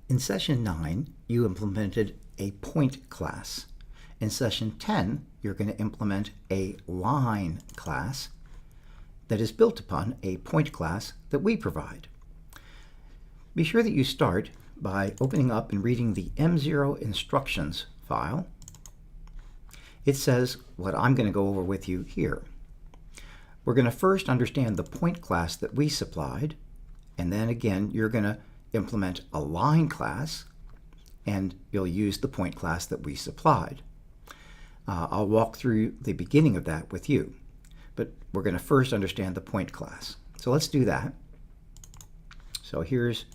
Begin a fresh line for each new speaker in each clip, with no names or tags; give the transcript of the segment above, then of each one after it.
In session 9, you implemented a point class. In session 10, you're going to implement a line class that is built upon a point class that we provide. Be sure that you start by opening up and reading the M0 instructions file. It says what I'm going to go over with you here. We're going to first understand the point class that we supplied, and then again you're going to implement a line class, and you'll use the point class that we supplied. I'll walk through the beginning of that with you, but we're going to first understand the point class. So let's do that. So here's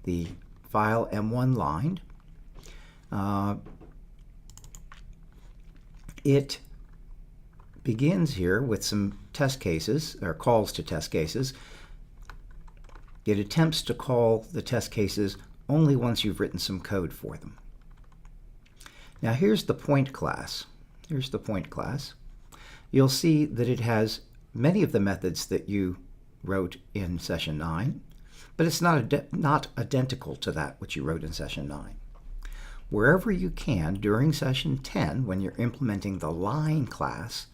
the file M1 lined. It begins here with some test cases, or calls to test cases. It attempts to call the test cases only once you've written some code for them. Now here's the point class. Here's the point class. You'll see that it has many of the methods that you wrote in session 9, but it's not identical to that which you wrote in session 9. Wherever you can during session 10, when you're implementing the line class,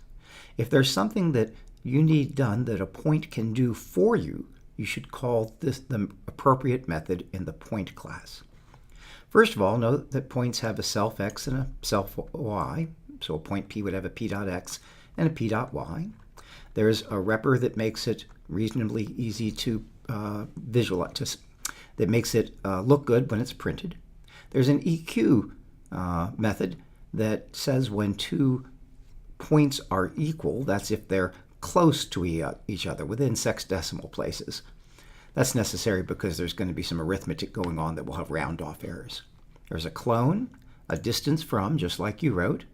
if there's something that you need done that a point can do for you, you should call this the appropriate method in the point class. First of all, note that points have a self x and a self y. So a point P would have a P.x and a P.y. There's a repr that makes it reasonably easy to visualize, that makes it look good when it's printed. There's an EQ method that says when two points are equal, that's if they're close to each other, within sexdecimal places. That's necessary because there's going to be some arithmetic going on that will have round-off errors. There's a clone, a distance from, just like you wrote.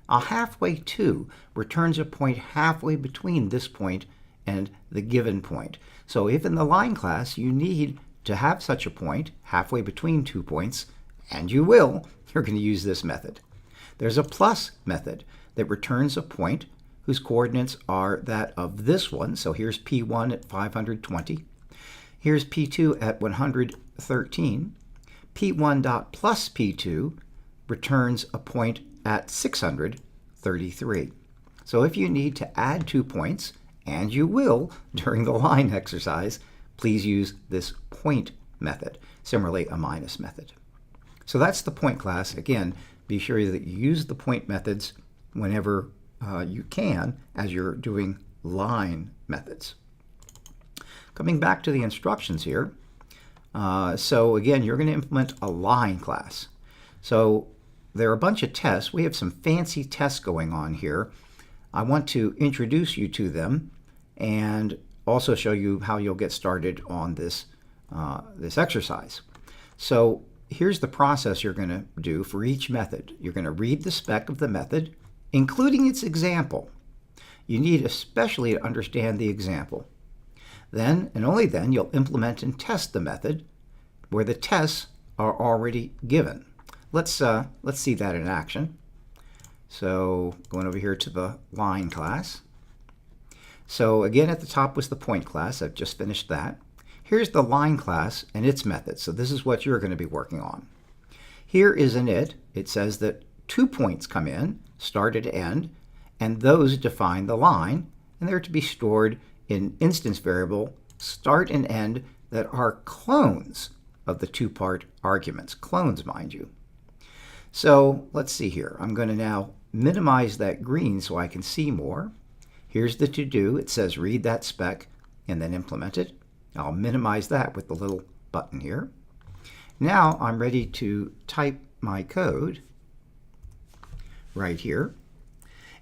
A halfway to returns a point halfway between this point and the given point. So if in the line class you need to have such a point halfway between 2 points, and you will, you're going to use this method. There's a plus method that returns a point whose coordinates are that of this one. So here's P1 at 520. Here's P2 at 113. P1 dot plus P2 returns a point at 633. So if you need to add 2 points, and you will during the line exercise, please use this point method. Similarly, a minus method. So that's the point class. Again, be sure that you use the point methods whenever you can as you're doing line methods. Coming back to the instructions here, so again, you're going to implement a line class. So there are a bunch of tests. We have some fancy tests going on here. I want to introduce you to them and also show you how you'll get started on this, this exercise. So here's the process you're going to do for each method. You're going to read the spec of the method, including its example. You need especially to understand the example. Then, and only then, you'll implement and test the method where the tests are already given. Let's see that in action. So going over here to the line class. So again, at the top was the point class. I've just finished that. Here's the line class and its method. So this is what you're going to be working on. Here is an it. It says that 2 points come in, start and end, and those define the line, and they're to be stored in instance variable start and end that are clones of the 2-part arguments. Clones, mind you. So let's see here. I'm going to now minimize that green so I can see more. Here's the to-do. It says read that spec and then implement it. I'll minimize that with the little button here. Now I'm ready to type my code right here.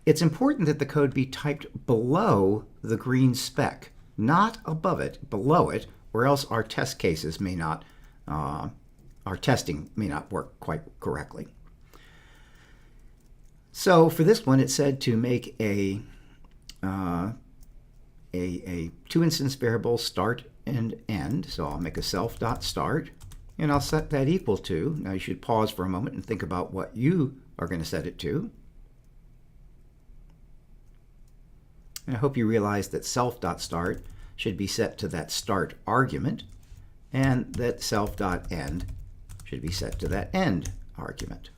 It's important that the code be typed below the green spec, not above it, below it, or else our test cases may not, our testing may not work quite correctly. So for this one, it said to make a 2-instance variable start and end. So I'll make a self.start, and I'll set that equal to. Now you should pause for a moment and think about what you are going to set it to. And I hope you realize that self.start should be set to that start argument, and that self.end should be set to that end argument.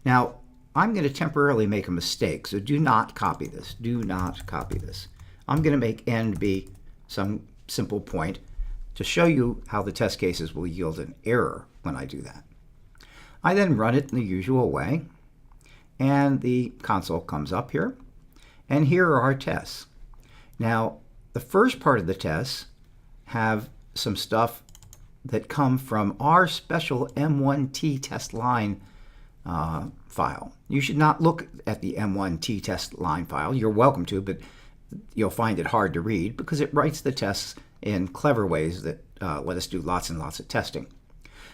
Now, I'm going to temporarily make a mistake, so do not copy this. Do not copy this. I'm going to make end be some simple point to show you how the test cases will yield an error when I do that. I then run it in the usual way, and the console comes up here, and here are our tests. Now, the first part of the tests have some stuff that come from our special M1T test line file. You should not look at the M1T test line file. You're welcome to, but you'll find it hard to read because it writes the tests in clever ways that let us do lots and lots of testing.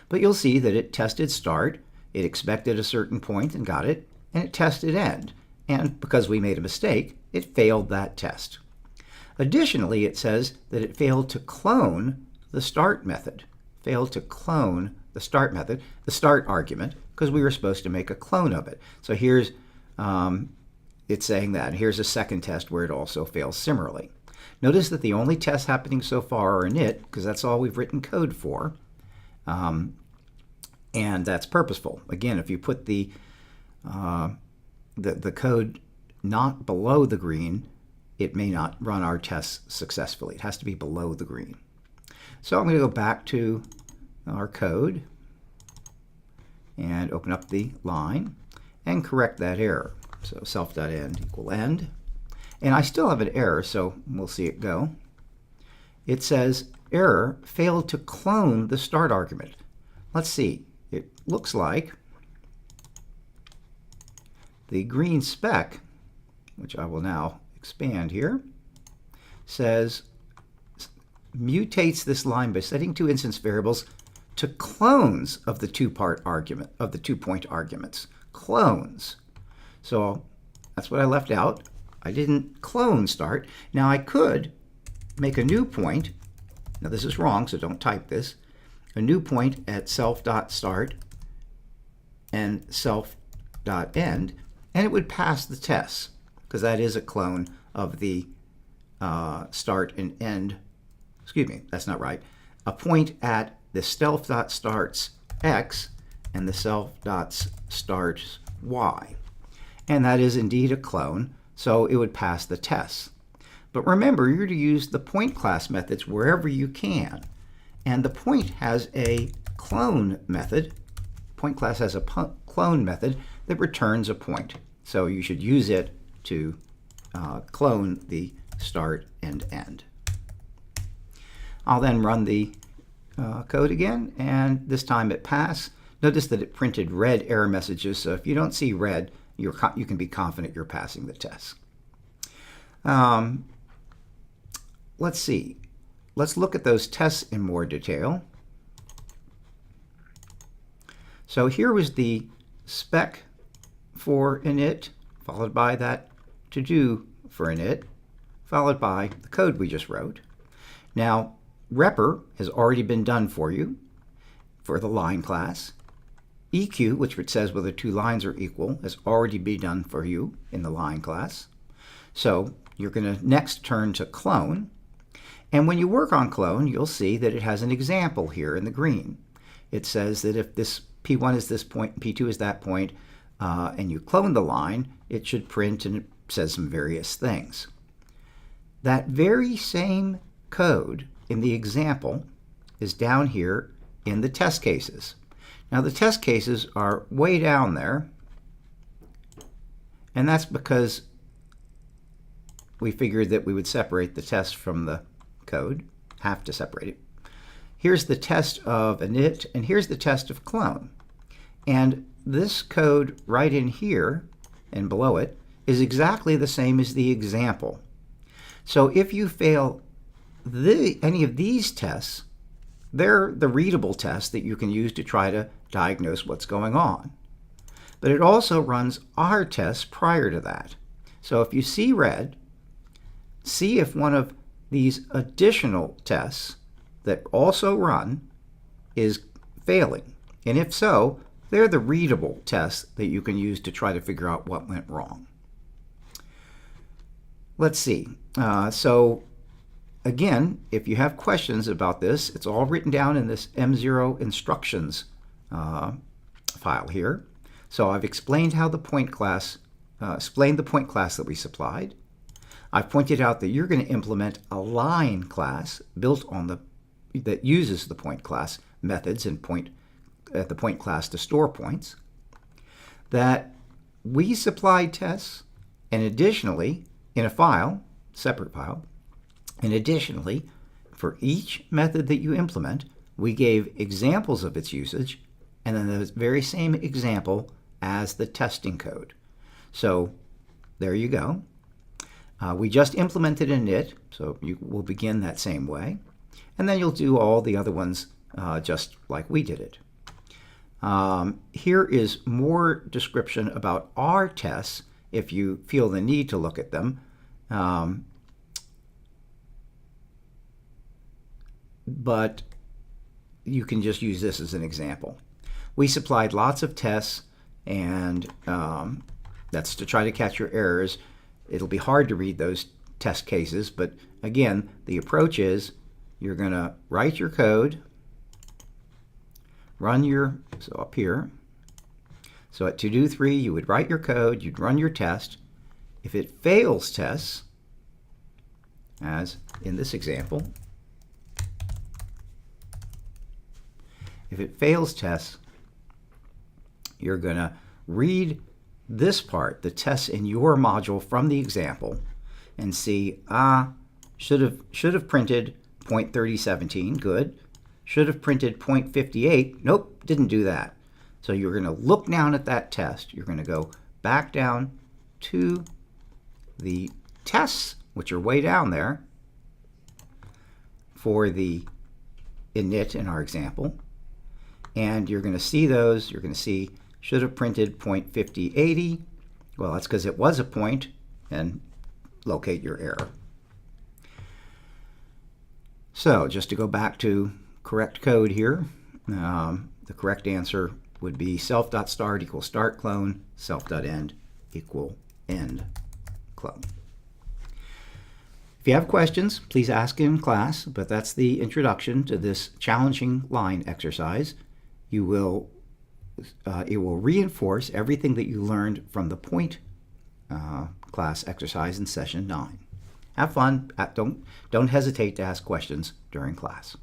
But you'll see that it tested start, it expected a certain point and got it, and it tested end. And because we made a mistake, it failed that test. Additionally, it says that it failed to clone the start method. Failed to clone the start method, the start argument, because we were supposed to make a clone of it. So here's, it's saying that. Here's a second test where it also fails similarly. Notice that the only tests happening so far are init, because that's all we've written code for. And that's purposeful. Again, if you put the code not below the green, it may not run our tests successfully. It has to be below the green. So I'm going to go back to our code and open up the line and correct that error. So self.end equal end. And I still have an error, so we'll see it go. It says error failed to clone the start argument. Let's see. It looks like the green spec, which I will now expand here, says mutates this line by setting two instance variables to clones of the two-point arguments. Clones. So that's what I left out. I didn't clone start. Now I could make a new point. Now this is wrong, so don't type this. A new point at self.start and self.end, and it would pass the tests, because that is a clone of the start and end. Excuse me, that's not right. A point at the self.starts x and the self.starts y. And that is indeed a clone, so it would pass the tests. But remember, you're to use the point class methods wherever you can. And the point has a clone method. Point class has a clone method that returns a point. So you should use it to clone the start and end. I'll then run the code again, and this time it passed. Notice that it printed red error messages, so if you don't see red, you can be confident you're passing the test. Let's see. Let's look at those tests in more detail. So here was the spec for init, followed by that to do for init, followed by the code we just wrote. Now, repr has already been done for you for the line class. EQ, which says whether two lines are equal, has already been done for you in the line class. So you're going to next turn to clone. And when you work on clone, you'll see that it has an example here in the green. It says that if this P1 is this point, P2 is that point, and you clone the line, it should print, and it says some various things. That very same code in the example is down here in the test cases. Now the test cases are way down there, and that's because we figured that we would separate the test from the code, have to separate it. Here's the test of init, and here's the test of clone. And this code right in here and below it is exactly the same as the example. So if you fail any of these tests, they're the readable tests that you can use to try to diagnose what's going on. But it also runs our tests prior to that. So if you see red, see if one of these additional tests that also run is failing. And if so, they're the readable tests that you can use to try to figure out what went wrong. Let's see. So again, if you have questions about this, it's all written down in this M0 instructions file here. So I've explained how the point class, explained the point class that we supplied. I've pointed out that you're going to implement a line class built on that uses the point class methods and the point class to store points. That we supplied tests, and additionally, in a file, separate file, and additionally, for each method that you implement, we gave examples of its usage, and then the very same example as the testing code. So there you go. We just implemented an init, so you will begin that same way. And then you'll do all the other ones just like we did it. Here is more description about our tests if you feel the need to look at them. But you can just use this as an example. We supplied lots of tests, and that's to try to catch your errors. It'll be hard to read those test cases, but again, the approach is you're going to write your code, run your, so up here, so at to do 3, you would write your code, you'd run your test. If it fails tests, as in this example, if it fails tests, you're going to read this part, the tests in your module from the example, and see, should have printed point 3017, good. Should have printed point 58, nope, didn't do that. So you're going to look down at that test. You're going to go back down to the tests, which are way down there for the init in our example. And you're going to see those. You're going to see should have printed point 5080. Well, that's because it was a point, and locate your error. So just to go back to correct code here, the correct answer would be self.start equals start clone, self.end equal end clone. If you have questions, please ask in class, but that's the introduction to this challenging line exercise. It will reinforce everything that you learned from the point class exercise in session 9. Have fun. Don't hesitate to ask questions during class.